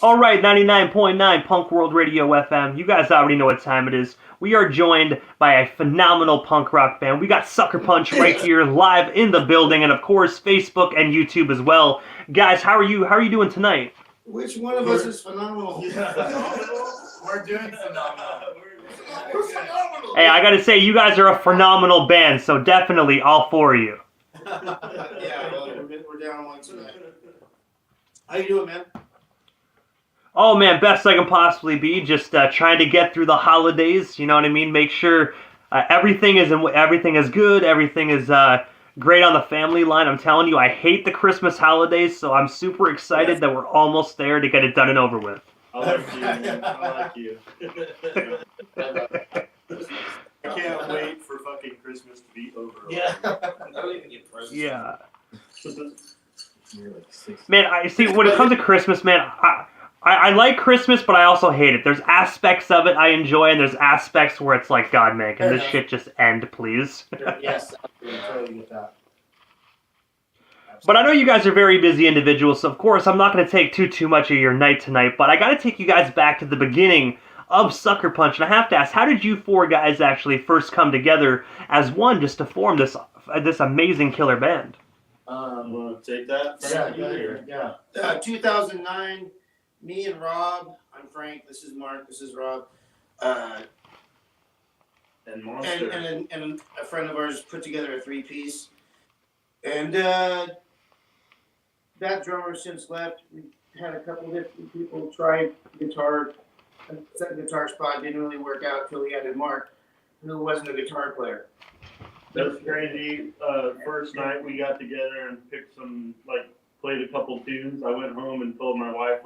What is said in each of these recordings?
All right, 99.9 Punk World Radio FM. You guys already know what time it is. We are joined by a phenomenal punk rock band. We got Suckerpunch right here live in the building, and of course Facebook and YouTube as well. Guys, how are you doing tonight? Which one of us is phenomenal? We're doing phenomenal. We're phenomenal. Hey, I gotta say, you guys are a phenomenal band, so definitely all four of you. Yeah, well, we're down one tonight. How you doing, man? Oh man, best I can possibly be. Just trying to get through the holidays. You know what I mean? Make sure everything is good. Everything is great on the family line. I'm telling you, I hate the Christmas holidays, so I'm super excited that we're almost there to get it done and over with. I like you, man. I like you. I can't wait for fucking Christmas to be over. Yeah. I don't even get presents. Yeah. Man, I see. When it comes to Christmas, man, I like Christmas, but I also hate it. There's aspects of it I enjoy, and there's aspects where it's like, God, man, can this shit just end, please? Yes, I totally get that. But I know you guys are very busy individuals, so of course I'm not going to take too much of your night tonight, but I got to take you guys back to the beginning of Suckerpunch, and I have to ask, how did you four guys actually first come together as one just to form this amazing killer band? Want to take that? Yeah. 2009, me and Rob, I'm Frank, this is Mark, this is Rob, And Monster. and a friend of ours put together a three-piece. And that drummer since left. We had a couple different people try guitar. A second guitar spot didn't really work out until we added Mark, who wasn't a guitar player. That's crazy. First night we got together and picked played a couple tunes. I went home and told my wife,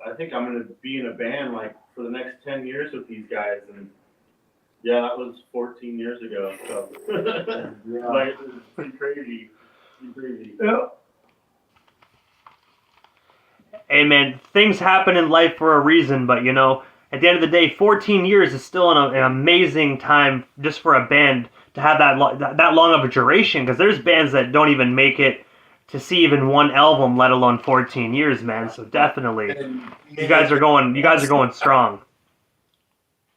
I think I'm going to be in a band, for the next 10 years with these guys. And yeah, that was 14 years ago. So, Yeah. it's pretty crazy. Yeah. Hey man, things happen in life for a reason, but at the end of the day, 14 years is still an amazing time just for a band to have that long of a duration, because there's bands that don't even make it to see even one album, let alone 14 years, man. So definitely, you guys are going strong.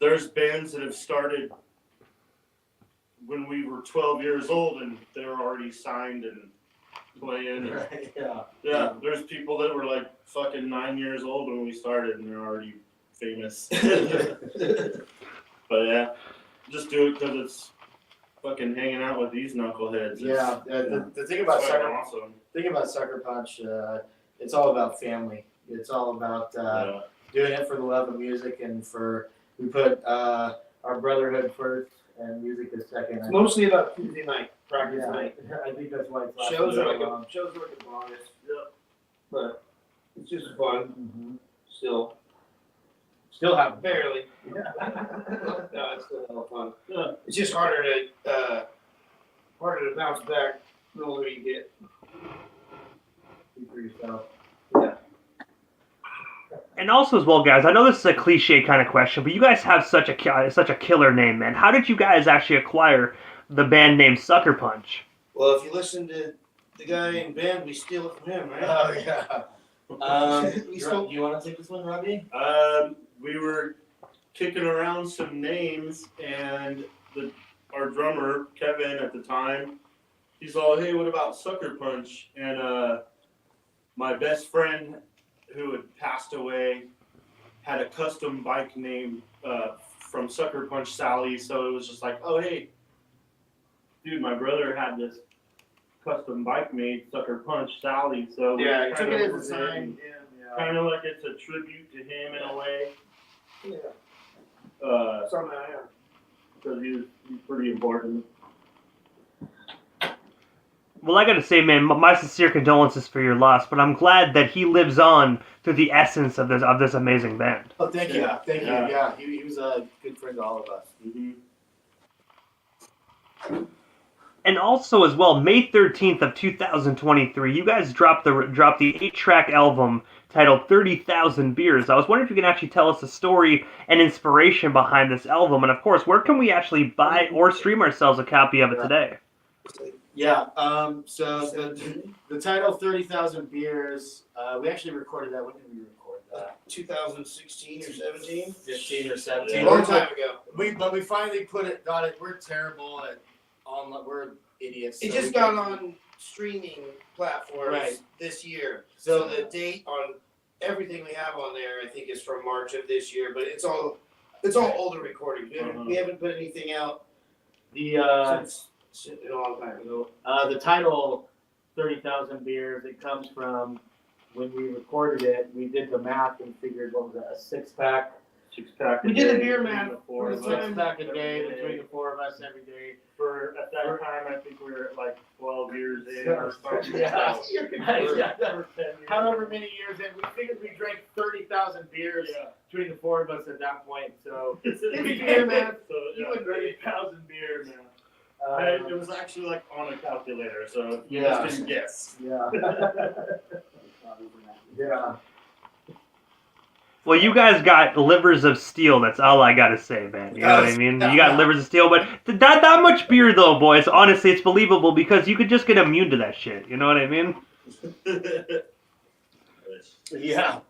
There's bands that have started when we were 12 years old and they were already signed and playing. And, yeah, there's people that were fucking 9 years old when we started and they're already famous. But yeah, just do it because it's fucking hanging out with these knuckleheads. Yeah, the thing about awesome. Suckerpunch, it's all about family. It's all about doing it for the love of music, and we put our brotherhood first and music is second. It's mostly about Tuesday night, practice night. I think that's why it's Shows are like a bonus. Yeah. But it's just fun. Mm-hmm. Still have barely. No, it's still a lot of fun. Yeah. It's just harder to bounce back the older you get. Speak for yourself. And also as well, guys, I know this is a cliche kind of question, but you guys have such a killer name, man. How did you guys actually acquire the band name Suckerpunch? Well, if you listen to the guy in band, we steal it from him, right? Oh yeah. You want to take this one, Robbie? We were kicking around some names, and our drummer, Kevin, at the time, he's all, hey, what about Suckerpunch? And my best friend, who had passed away, had a custom bike name from Suckerpunch Sally, so it was just like, oh, hey, dude, my brother had this custom bike made, Suckerpunch Sally, so Yeah, we I took kinda it as went a sign. in, kind of like it's a tribute to him in a way, Yeah. Somehow, yeah. because he's pretty important. Well, I gotta say, man, my sincere condolences for your loss, but I'm glad that he lives on through the essence of this amazing band. Oh, thank you. Yeah. Thank you. Yeah, he was a good friend to all of us. Mm-hmm. And also as well, May 13th of 2023, you guys dropped the 8-track album titled 30,000 Beers. I was wondering if you can actually tell us the story and inspiration behind this album, and of course, where can we actually buy or stream ourselves a copy of it today? Yeah. So the title 30,000 Beers, we actually recorded that. When did we record that? 2016 or 17? 15 or A 17. long time ago. But we finally got it. We're terrible at online. We're idiots. It so just we got can't- on streaming platforms Right. this year. So So the date on everything we have on there, I think, is from March of this year. But it's all older recordings. We haven't put anything out since a long time ago. the title 30,000 Beers. It comes from when we recorded it. We did the math and figured what was that, a 6-pack. 6-pack. We did a beer math for for the the time. 6-pack a day between the 4 of us every day. For at that time, I think we were at like 12 years in or something. Yeah. You're Yeah. For 10 years. However many years in, we figured we drank 30,000 beers Yeah. between the 4 of us at that point. So It's beer math. So You yeah, would 30,000 beer, man. It was actually like on a calculator, so you Yeah. just didn't guess. yeah. Yeah. Well, you guys got livers of steel. That's all I gotta say, man. You know what I mean? You got livers of steel, but that much beer, though, boys. Honestly, it's believable because you could just get immune to that shit. You know what I mean? Yeah.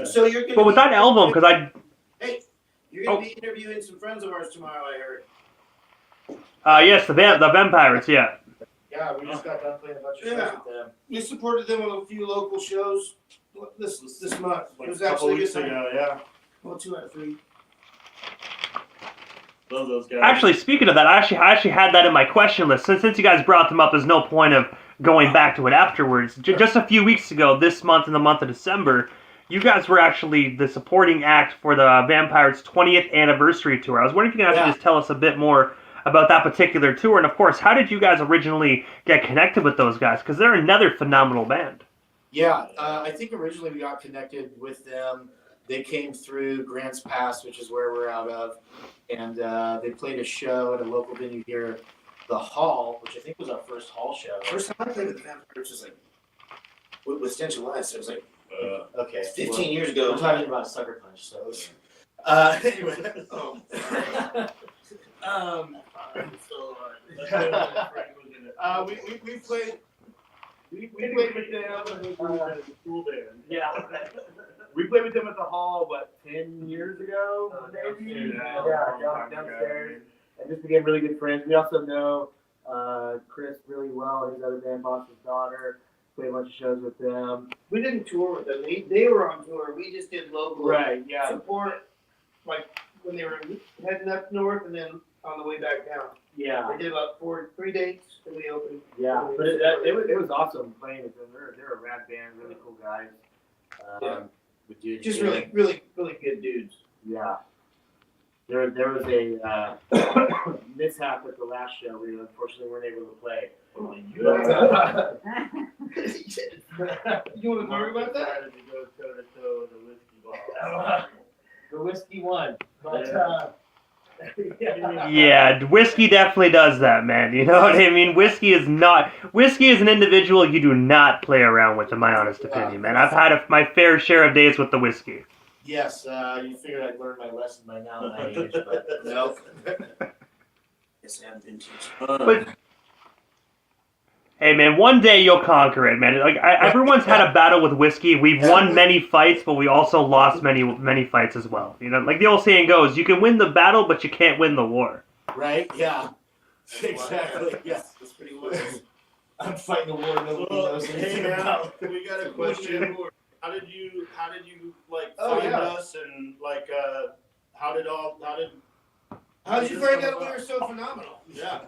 So you're gonna But with that album, because you're gonna be interviewing some friends of ours tomorrow. I heard. yes, the Vampires, yeah. Yeah, we just got done playing a bunch of shows Yeah. with them. We supported them on a few local shows this month. Like It was a couple actually a weeks good time. ago, yeah. Well, 2 out of 3. Love those guys. Actually, speaking of that, I actually had that in my question list. Since you guys brought them up, there's no point of going back to it afterwards. Just a few weeks ago, this month, in the month of December, you guys were actually the supporting act for the Vampires' 20th anniversary tour. I was wondering if you could actually just tell us a bit more about that particular tour, and of course, how did you guys originally get connected with those guys? Because they're another phenomenal band. Yeah, I think originally we got connected with them. They came through Grants Pass, which is where we're out of, and they played a show at a local venue here, the Hall, which I think was our first Hall show. First time I played with the Vampires was like with Stench and West. It was like Okay, 15 years We're ago. talking about Suckerpunch, so. Anyway. Oh. We played. We played with them. Cool band. Yeah. We played with them at the Hall, 10 years ago, maybe? Downstairs. And just became really good friends. We also know Chris really well, his other band, Boss's Daughter. Played a bunch of shows with them. We didn't tour with them. They were on tour. We just did local Yeah. support, like when they were heading up north and then on the way back down. Yeah. They did about 3 dates and we opened. Yeah. But it was awesome playing with them. They're a rad band, really cool guys. Yeah. We did, Just really good dudes. Yeah. There was a mishap at the last show. We unfortunately weren't able to play. You want to talk about that? Decided to go toe-to-toe with a whiskey bottle. The whiskey won. But, Yeah, whiskey definitely does that, man. You know what I mean? Whiskey is an individual you do not play around with, in my honest opinion, man. I've had my fair share of days with the whiskey. Yes, you figured I'd learned my lesson by now at my age, but nope. Yes, I have vintage. But hey, man, one day you'll conquer it, man. Like everyone's had a battle with whiskey. We've won many fights, but we also lost many fights as well. You know, like the old saying goes, you can win the battle, but you can't win the war. Right? Yeah. Exactly. Yeah. That's pretty wise. I'm fighting a war nobody Well, knows hey anything man, about. we got a question. How did you like Oh, find yeah. us and like how did How did you find out we were so phenomenal? yeah.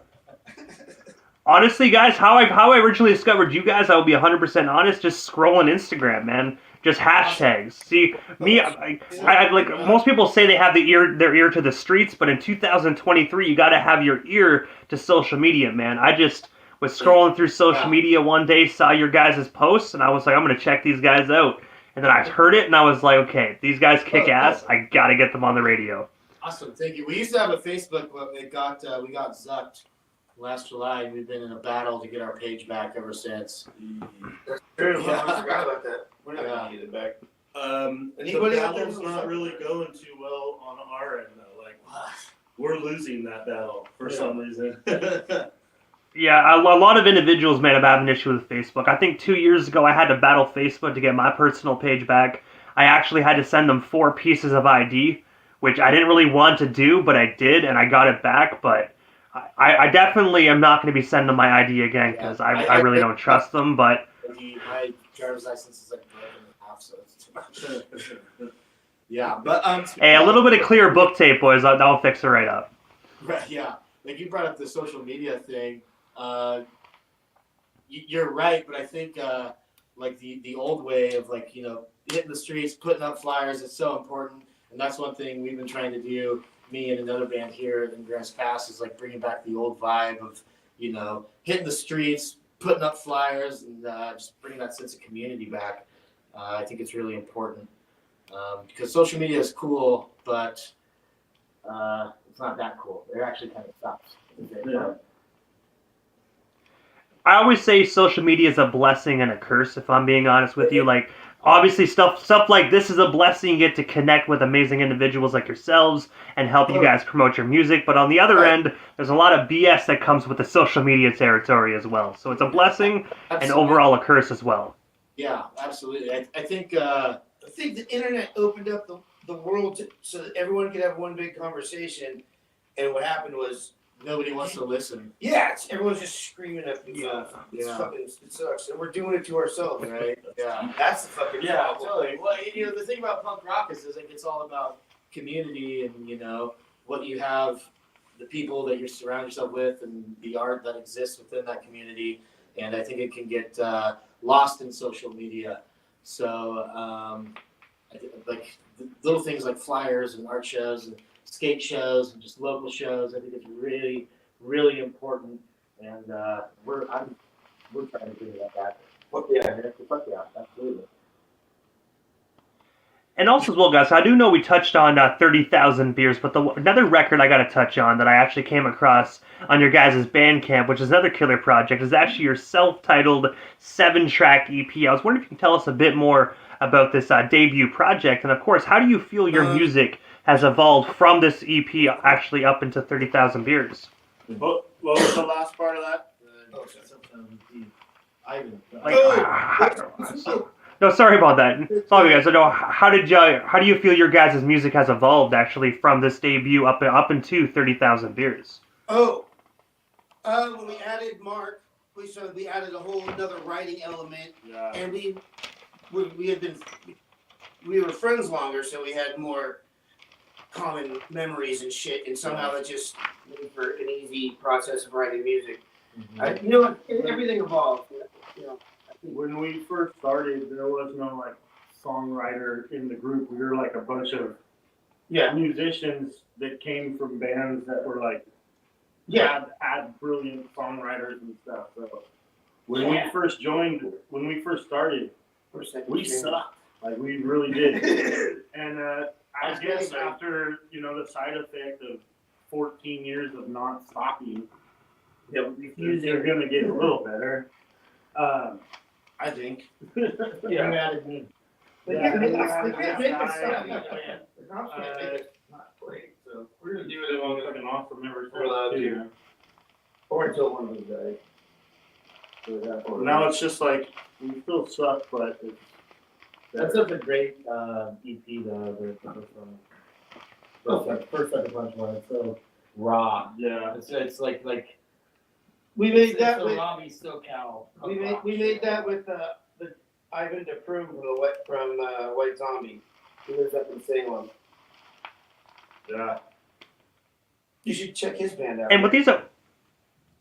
Honestly, guys, how I originally discovered you guys, I will be 100% honest, just scrolling Instagram, man. Just hashtags. See, me, I like most people say they have their ear to the streets, but in 2023, you got to have your ear to social media, man. I just was scrolling through social media one day, saw your guys' posts, and I was like, I'm gonna check these guys out. And then I heard it, and I was like, okay, these guys kick ass. I gotta get them on the radio. Awesome, thank you. We used to have a Facebook, but we got zucked last July, and we've been in a battle to get our page back ever since. True. Yeah. I forgot about that. We're not gonna get it back. The Anybody out there battle's know not something? really going too well on our end though. Like we're losing that battle for some reason. Yeah, a lot of individuals may have an issue with Facebook. I think 2 years ago I had to battle Facebook to get my personal page back. I actually had to send them 4 pieces of ID, which I didn't really want to do, but I did, and I got it back. But I definitely am not going to be sending my ID again because I really don't trust them. But my driver's license is like broken in half, so it's too much. Yeah, but hey, a little bit of clear book tape, boys. That'll fix it right up. Right, yeah, like you brought up the social media thing. You're right, but I think like the old way of like hitting the streets, putting up flyers is so important, and that's one thing we've been trying to do. Me and another band here in Grants Pass is like bringing back the old vibe of hitting the streets, putting up flyers, and just bringing that sense of community back. I think it's really important because social media is cool, but it's not that cool. It actually kind of sucks. Yeah. I always say social media is a blessing and a curse, if I'm being honest with you. Like, obviously, stuff like this is a blessing. You get to connect with amazing individuals like yourselves and help you guys promote your music. But on the other end, there's a lot of BS that comes with the social media territory as well. So it's a blessing and overall a curse as well. Yeah, absolutely. I think the internet opened up the world so that everyone could have one big conversation. And what happened was nobody wants to listen. Yeah, everyone's just screaming at each other. It sucks, and we're doing it to ourselves, right? Yeah, that's the fucking problem. Totally. Well, the thing about punk rock is like it's all about community and what you have, the people that you surround yourself with, and the art that exists within that community. And I think it can get lost in social media. So, I think, like little things like flyers and art shows and skate shows and just local shows, I think it's really, really important, and we're trying to bring that back. Fuck yeah, absolutely. And also as well, guys, I do know we touched on 30,000 Beers, but another record I got to touch on that I actually came across on your guys' Bandcamp, which is another killer project, is actually your self-titled 7-track EP. I was wondering if you can tell us a bit more about this debut project, and of course, how do you feel your music has evolved from this EP actually up into 30,000 Beers? What was the last part of that? No, sorry about that. It's all good, guys. So, how do you feel your guys' music has evolved actually from this debut up into 30,000 Beers? When we added Mark, we added a whole another writing element, and we were friends longer, so we had more common memories and shit, and somehow it just made for an easy process of writing music. Mm-hmm. Everything evolved. When we first started, there was no like songwriter in the group. We were like a bunch of musicians that came from bands that were like had brilliant songwriters and stuff. So when we first started, we sucked. Like we really did. And I guess after the side effect of 14 years of not stopping, you're gonna get a little better. I think. Yeah. Mad at me. They can't make us stop. So we're gonna do it on fucking awesome members. We're allowed to. Or until one of them dies. Now it's just like we still suck, but it's that's such a great EP though. The first Suckerpunch one. It's so raw. Yeah. It's like we made that with Lobby SoCal. we made that with the Ivan DePrume from White Zombie. He lives up in Salem. Yeah. You should check his band out. And with these go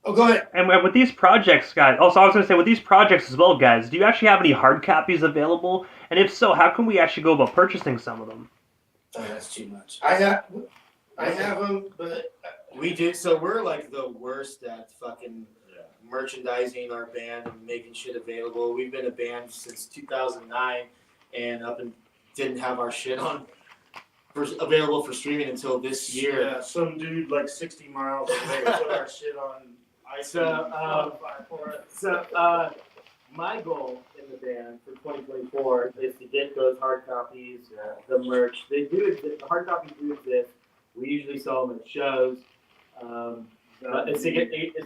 ahead. And with these projects, guys, also I was going to say, with these projects as well, guys, do you actually have any hard copies available? And if so, how can we actually go about purchasing some of them? Oh, that's too much. I have them, but we do. So we're like the worst at fucking merchandising our band and making shit available. We've been a band since 2009 and didn't have our shit available for streaming until this year. Yeah, some dude like 60 miles away put our shit on iTunes. So my goal in the band for 2024 is to get those hard copies, the merch. They do exist. The hard copies do exist. We usually sell them at shows. But it's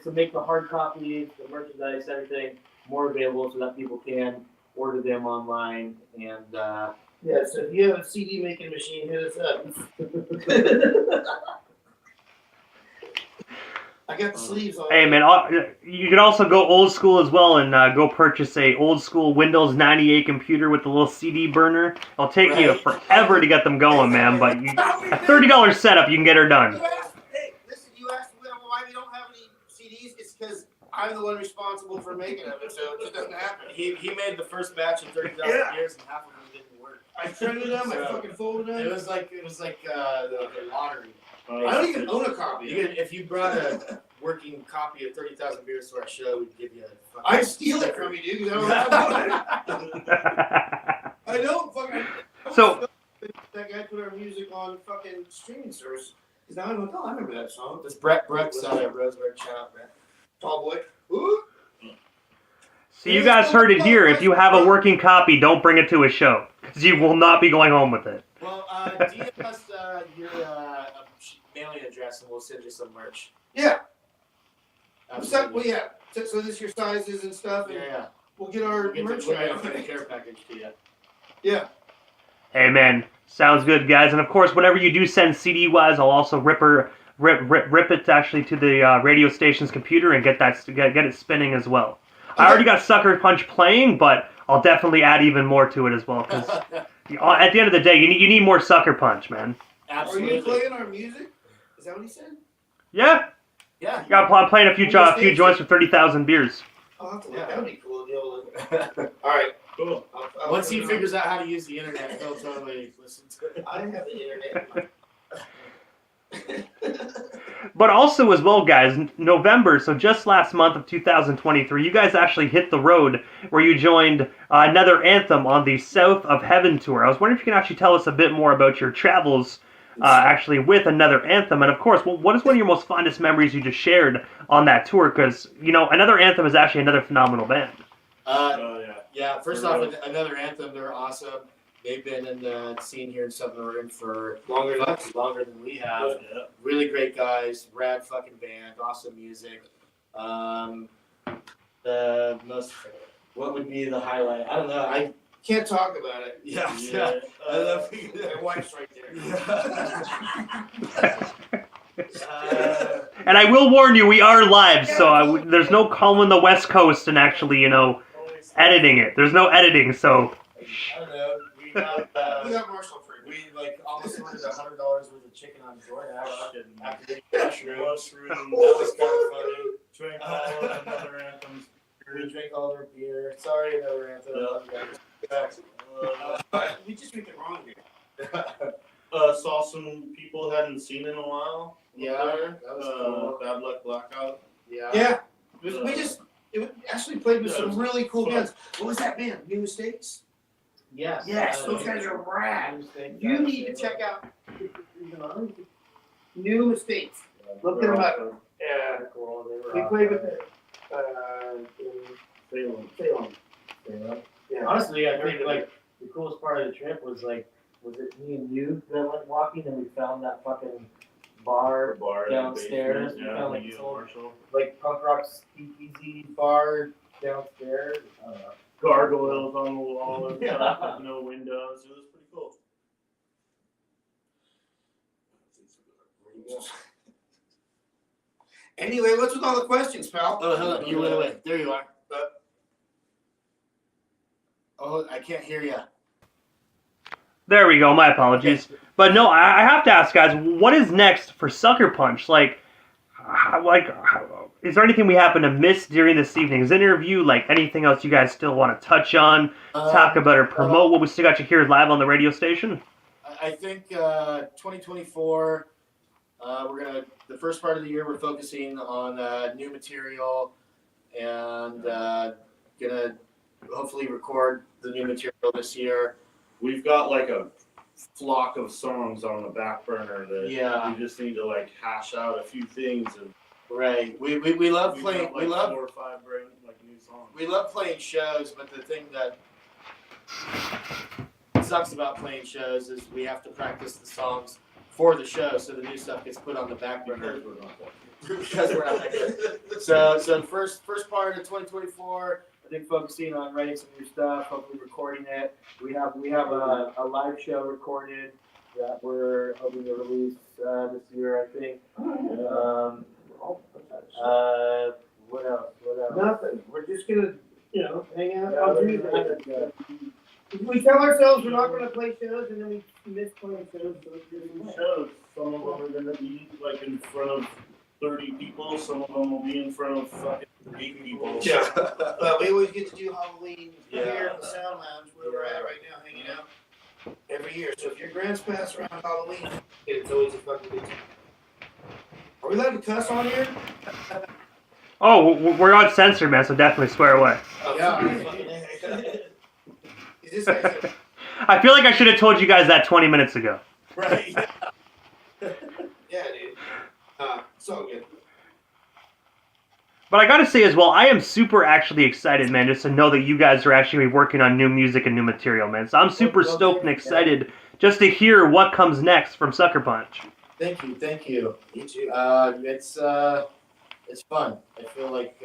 to make the hard copies, the merchandise, everything more available so that people can order them online. And Yeah, so if you have a CD making machine, hit us up. I got the sleeves on. Hey man, you can also go old school as well and go purchase a old school Windows 98 computer with the little CD burner. It'll take you forever to get them going, man. But a $30 setup, you can get her done. Hey, listen, you asked why we don't have any CDs. It's because I'm the one responsible for making them, so it just doesn't happen. he made the first batch in 30,000 years, and half of them didn't work. I printed them. I fucking folded them. It was like the lottery. I don't even own a copy. If you brought a working copy of 30,000 beers to our show, we'd give you a fucking I'd steal it from you, dude, because I don't have one. I don't fucking. So That guy put our music on fucking streaming service. Because now I'm like, oh, I remember that song. This Brett Brooks out of Roseburg. Shout out, Brett. Tall boy. Ooh. So you guys heard it here. If you have a working copy, don't bring it to a show, because you will not be going home with it. Well, DM us your mailing address, and we'll send you some merch. Yeah. Absolutely. Well, yeah. So this is your sizes and stuff, and Yeah. we'll get our merch We'll right. get the care package to you. Yeah. Hey man, sounds good, guys. And of course, whenever you do send CD-wise, I'll also rip it actually to the radio station's computer and get it spinning as well. Okay. I already got Sucker Punch playing, but I'll definitely add even more to it as well. Because at the end of the day, you need more Sucker Punch, man. Absolutely. Are you playing our music? Is that what he said? Yeah. Yeah. I'm playing a few joints with 30,000 beers. I'll have to look. That would be cool. All right. Cool. Once he figures out how to use the internet, he'll totally listen to it. I have the internet. But also as well, guys, November, so just last month of 2023, you guys actually hit the road where you joined another Anthem on the South of Heaven tour. I was wondering if you can actually tell us a bit more about your travels actually with another Anthem. And of course, what is one of your most fondest memories you just shared on that tour? Because, another Anthem is actually another phenomenal band. Yeah, first off, another Anthem, they're awesome. They've been in the scene here in Southern Oregon for longer than we have. Yeah. Really great guys, rad fucking band, awesome music. What would be the highlight? I don't know. I can't talk about it. Yeah. I love my wife's right there. And I will warn you, we are live, so there's no calling the West Coast and actually, editing it. There's no editing, so. I don't know. We got Marshall free. We almost ordered $100 worth of chicken on DoorDash after getting mushrooms. That was kind of funny. Drank all of another Anthem's. We drank all their beer. Sorry, another Anthem. We just drink it wrong here. Saw some people hadn't seen in a while. Yeah, that was cool. Bad Luck Blackout. Yeah. It actually played with some really cool bands. What was that band? New Mistakes? Yes. Those guys are rad. You need to check out New Mistakes. Look them up. Yeah. We played with it. Salem. Yeah. Honestly, I think the coolest part of the trip was it me and you that went walking and we found that fucking bar downstairs. We found this old, punk rock speakeasy bar downstairs. Gargoyles on the wall and stuff with no windows. It was pretty cool. Anyway, what's with all the questions, pal? Oh, hold on. You went away. There you are. Oh, I can't hear you. There we go, my apologies. But no, I have to ask, guys, what is next for Sucker Punch? Is there anything we happen to miss during this evening's interview? Anything else you guys still want to touch on, talk about, or promote what we still got you here live on the radio station? I think 2024, the first part of the year, we're focusing on new material and gonna hopefully record the new material this year. We've got a flock of songs on the back burner that we just need to hash out a few things and right. We love playing. We love 4 or 5 new songs. We love playing shows, but the thing that sucks about playing shows is we have to practice the songs for the show, so the new stuff gets put on the back burner because we're not that good. So the first part of 2024, I think focusing on writing some new stuff, hopefully recording it. We have a live show recorded that we're hoping to release this year, I think. What else? Nothing. We're just gonna, hang out. Yeah, I'll do that. We tell ourselves we're not gonna play shows, and then we miss playing shows. So it's really Shows. Some of them are gonna be like in front of 30 people. Some of them will be in front of fucking 8 people. Yeah. But we always get to do Halloween here Yeah. at the Sound Lounge, where we're at right now, hanging out every year. So if your grants pass around Halloween, it's always a fucking good time. Are we allowed to cuss on here? Oh, we're on censor, man, so definitely swear away. Is this guy? I feel like I should have told you guys that 20 minutes ago. Right. Yeah, dude. It's all good. But I gotta say as well, I am super actually excited, man, just to know that you guys are actually working on new music and new material, man. So I'm super stoked and excited just to hear what comes next from Suckerpunch. Thank you. Me too. It's fun. I feel like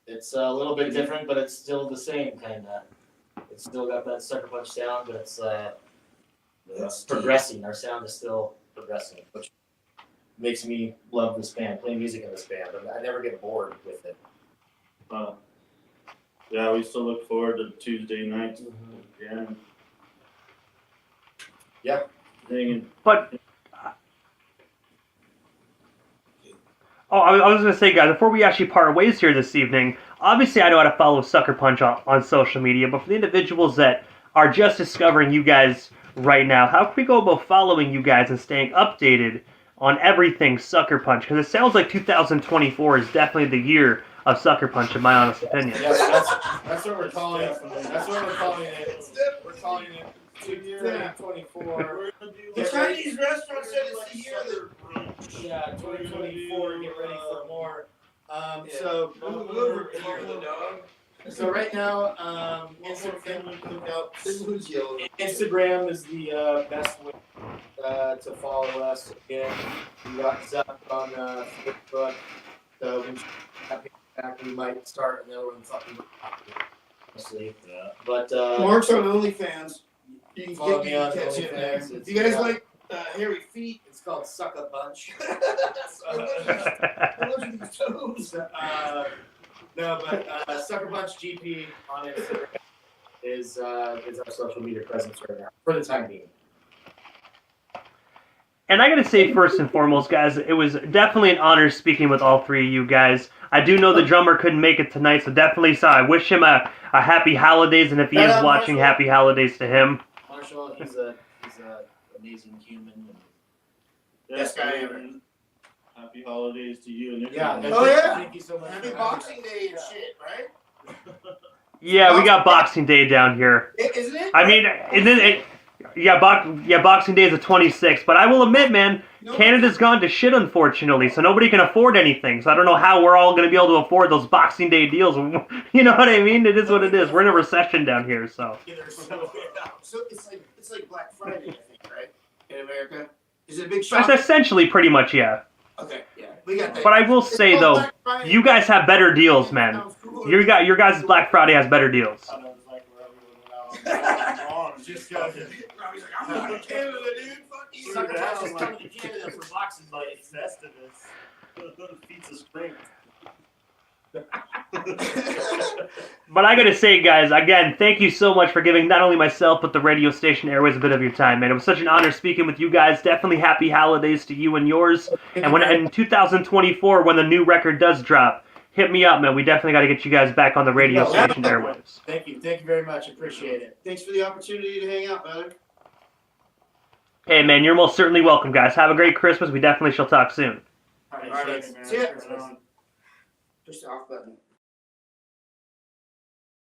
it's a little bit different, but it's still the same kind of. It's still got that Suckerpunch sound, but it's progressing. Our sound is still progressing, which makes me love this band, play music in this band. I never get bored with it. Yeah, we still look forward to Tuesday nights. Yeah. But I was gonna say, guys, before we actually part ways here this evening, obviously I know how to follow Suckerpunch on social media, but for the individuals that are just discovering you guys right now, how can we go about following you guys and staying updated on everything Suckerpunch? Because it sounds like 2024 is definitely the year of Suckerpunch, in my honest opinion. Yes, that's what we're calling it. That's what we're calling it. We're calling it 2024. The Chinese restaurant said it's the year that. Yeah, 2024. Get ready for more. So right now, Instagram is the best way to follow us. Again, we got Zuck on Facebook. So we might start another one fucking honestly. Yeah. But Mark's on OnlyFans. You can follow me on catch it there. OnlyFans. If you guys like hairy feet, it's called Suckerpunch. No, but Suckerpunch GP on Instagram is our social media presence right now for the time being. And I gotta say, first and foremost, guys, it was definitely an honor speaking with all three of you guys. I do know the drummer couldn't make it tonight, so definitely I wish him a happy holidays, and if he is watching, happy holidays to him. Marshall, he's a amazing human. Best guy ever. Happy holidays to you and your Yeah. family. Oh, yeah. Thank you so much. Happy Boxing Day and shit, right? Yeah, we got Boxing Day down here. Isn't it? I mean, and then Boxing Day is the 26th, but I will admit, man, Canada's gone to shit, unfortunately, so nobody can afford anything. So I don't know how we're all going to be able to afford those Boxing Day deals. You know what I mean? It is what it is. We're in a recession down here, so. So it's like Black Friday, I think, right? In America, is it a big That's shop? essentially pretty much, yeah. Okay, yeah, we got that. But I will say, though, you guys have better deals, man. Your guys' Black Friday has better deals. I know it's like where everyone went out. Just got Robbie's like, I'm going to Canada, dude. Fuck you. Suckerpunch is coming to Canada for Boxing Day. like Festivus. Pizza strength. But I gotta say, guys, again, thank you so much for giving not only myself, but the radio station airways a bit of your time, man. It was such an honor speaking with you guys. Definitely happy holidays to you and yours. And when in 2024, when the new record does drop, hit me up, man. We definitely got to get you guys back on the radio station airwaves. Thank you very much. Appreciate it. Thanks for the opportunity to hang out, brother. Hey, man, you're most certainly welcome, guys. Have a great Christmas. We definitely shall talk soon. All right, see ya. Push the off button.